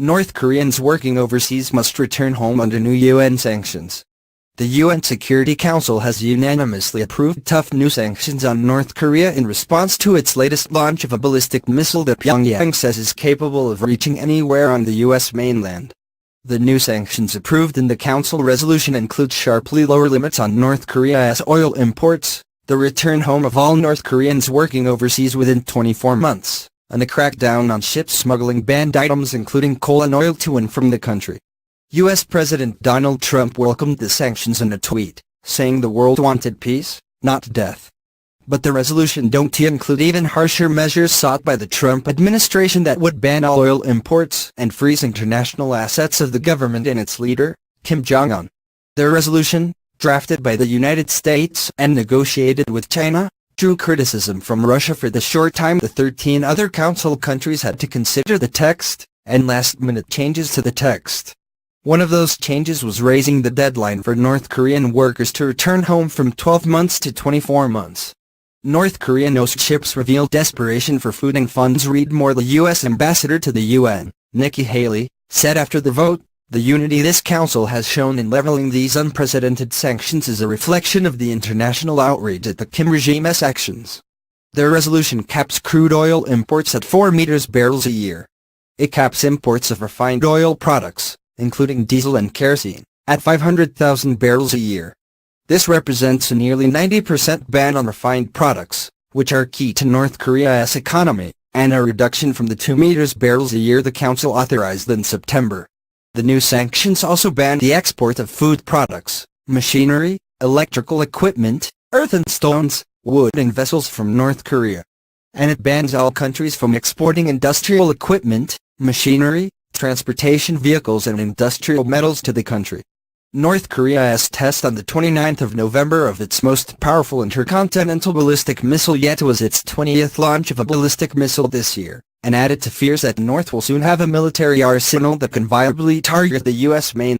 North Koreans working overseas must return home under new UN sanctions. The UN Security Council has unanimously approved tough new sanctions on North Korea in response to its latest launch of a ballistic missile that Pyongyang says is capable of reaching anywhere on the U.S. mainland. The new sanctions approved in the Council resolution include sharply lower limits on North Korea's oil imports, the return home of all North Koreans working overseas within 24 months, and a crackdown on ship smuggling banned items including coal and oil to and from the country. U.S. President Donald Trump welcomed the sanctions in a tweet, saying the world wanted peace, not death. But the resolution don't include even harsher measures sought by the Trump administration that would ban all oil imports and freeze international assets of the government and its leader, Kim Jong-un. Their resolution, drafted by the United States and negotiated with China, drew criticism from Russia for the short time the 13 other Council countries had to consider the text, and last-minute changes to the text. One of those changes was raising the deadline for North Korean workers to return home from 12 months to 24 months. North Korean ships reveal desperation for food and funds. Read more. The U.S. ambassador to the UN, Nikki Haley, said after the vote, "The unity this council has shown in leveling these unprecedented sanctions is a reflection of the international outrage at the Kim regime's actions." Their resolution caps crude oil imports at 4 million barrels a year. It caps imports of refined oil products, including diesel and kerosene, at 500,000 barrels a year. This represents a nearly 90% ban on refined products, which are key to North Korea's economy, and a reduction from the 2 million barrels a year the Council authorized in September. The new sanctions also ban the export of food products, machinery, electrical equipment, earthen stones, wood and vessels from North Korea. And it bans all countries from exporting industrial equipment, machinery, transportation vehicles and industrial metals to the country. North Korea's test on the 29th of November of its most powerful intercontinental ballistic missile yet was its 20th launch of a ballistic missile this year, and added to fears that North will soon have a military arsenal that can viably target the U.S. main